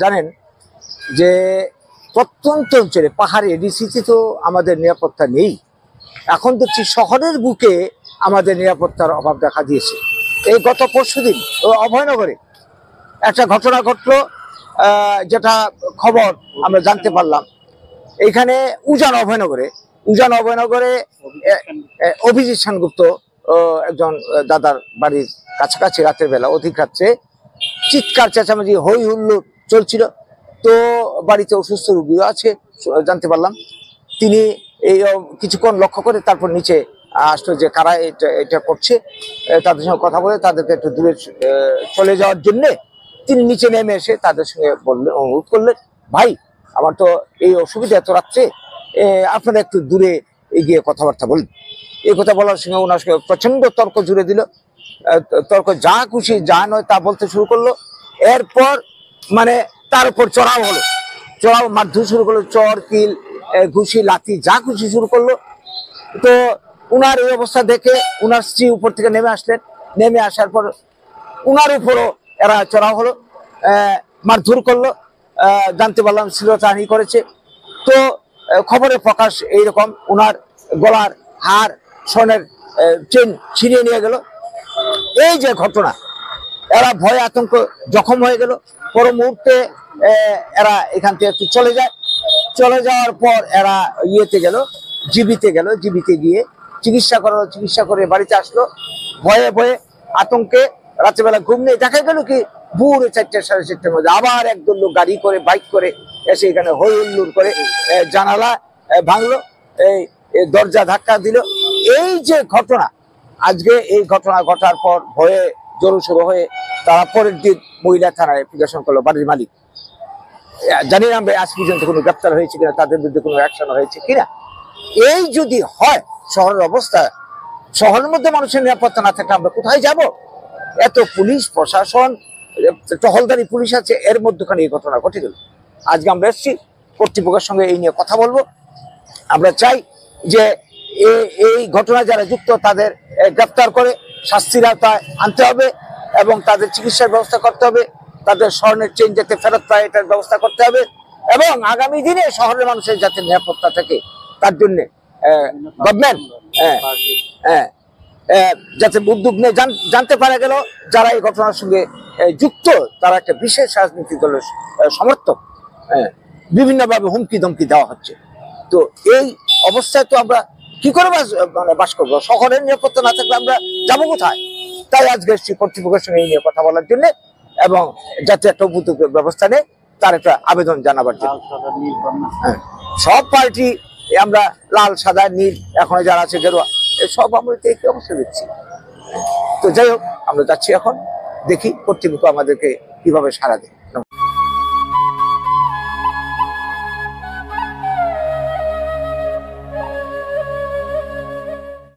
জানেন যে প্রত্যন্ত অঞ্চলে পাহাড়ে এডিসিতে তো আমাদের নিরাপত্তা নেই। এখন দেখছি শহরের বুকে আমাদের নিরাপত্তার অভাব দেখা দিয়েছে। এই গত পরশুদিন অভয়নগরে একটা ঘটনা ঘটলো, যেটা খবর আমরা জানতে পারলাম। এইখানে উজান অভয়নগরে অভিজিৎ সেনগুপ্ত একজন দাদার বাড়ির কাছাকাছি রাতের বেলা অধিক রাত্রে চিৎকার চেঁচামেচি হই হুল্লোড় চলছিল। তো বাড়িতে অসুস্থ রোগীও আছে জানতে পারলাম। তিনি এই কিছুক্ষণ লক্ষ্য করে তারপর নিচে আসলো যে কারা এটা করছে। তাদের সঙ্গে কথা বলে তাদেরকে একটু দূরে চলে যাওয়ার জন্যে তিনি নিচে নেমে এসে তাদের সঙ্গে বললেন, অনুরোধ করলেন, ভাই আমার তো এই অসুবিধা এত রাত্রে, আপনারা একটু দূরে এগিয়ে কথাবার্তা বলুন। এই কথা বলার সঙ্গে ওনার সঙ্গে প্রচন্ড তর্ক জুড়ে দিল। তর্ক যা খুশি যা নয় তা বলতে শুরু করলো। এরপর মানে তার উপর চড়াও হলো, মারধর শুরু করলো, চর কিল ঘুষি লাথি যা খুশি শুরু করলো। তো উনার এই অবস্থা দেখে উনার স্ত্রী উপর থেকে নেমে আসলেন। নেমে আসার পর উনার উপরও এরা চড়াও হলো, মারধর করলো। জানতে পারলাম শ্লীলতাহানি করেছে। তো খবরে প্রকাশ এইরকম, উনার গলার হার স্বর্ণের চেন ছিনিয়ে নিয়ে গেল। এই যে ঘটনা, এরা ভয়ে আতঙ্ক জখম হয়ে গেল। পর মুহূর্তে এরা এখান থেকে একটু চলে যাওয়ার পর এরা জিবিতে গিয়ে চিকিৎসা করে বাড়িতে আসলো। ভয়ে আতঙ্কে রাত্রেবেলা ঘুম নেই। দেখা গেল কি ভোর 4টা সাড়ে 4টার মধ্যে আবার একদল লোক গাড়ি করে বাইক করে এসে এখানে হই হুল্লোড় করে জানালা ভাঙলো, এই দরজা ধাক্কা দিল। এই যে ঘটনা, আজকে এই ঘটনা ঘটার পর ভয়ে জোরসোর হয়ে তারা পরের দিন মহিলা থানায় অ্যাপ্লিকেশন করলো, বাড়ির মালিক। জানি না আমরা আজ পর্যন্ত কোনো গ্রেপ্তার হয়েছে কিনা, তাদের বিরুদ্ধে কোনো অ্যাকশন হয়েছে কিনা। এই যদি হয় শহরের অবস্থা, শহরের মধ্যে মানুষের নিরাপত্তা না থাকলে আমরা কোথায় যাব? এত পুলিশ প্রশাসন, টহলদারি পুলিশ আছে, এর মধ্যখানে এই ঘটনা ঘটে গেল। আজকে আমরা এসেছি কর্তৃপক্ষের সঙ্গে এই নিয়ে কথা বলবো। আমরা চাই যে এই ঘটনা যারা যুক্ত তাদের গ্রেপ্তার করে শাস্তির আওতায় আনতে হবে এবং তাদের চিকিৎসার ব্যবস্থা করতে হবে। তাদের স্বর্ণের চেন যাতে ফেরত পায় এটার ব্যবস্থা করতে হবে এবং আগামী দিনে শহরের মানুষের যাতে নিরাপত্তা থাকে তার জন্য গভর্নমেন্ট যাতে উদ্যোগ নিয়ে জানতে পারা গেল যারা এই ঘটনার সঙ্গে যুক্ত তারা একটা বিশেষ রাজনৈতিক দলের সমর্থক, বিভিন্নভাবে হুমকি ধমকি দেওয়া হচ্ছে। তো এই অবস্থায় তো আমরা কি করে বাস করবো? শহরের নিরাপত্তা না থাকলে আমরা যাবো কোথায়? তাই আজকে এসেছি কর্তৃপক্ষের সঙ্গে এই নিয়ে কথা বলার জন্য এবং যাতে একটা উপযুক্ত ব্যবস্থা নেই তার একটা আবেদন জানাবার জন্য। সব পার্টি আমরা লাল সাদা নীল এখন যারা আছে গেরুয়া সব আমরা একই অবস্থা দেখছি। তো যাই হোক, আমরা যাচ্ছি এখন, দেখি কর্তৃপক্ষ আমাদেরকে কিভাবে সাড়া দেয়।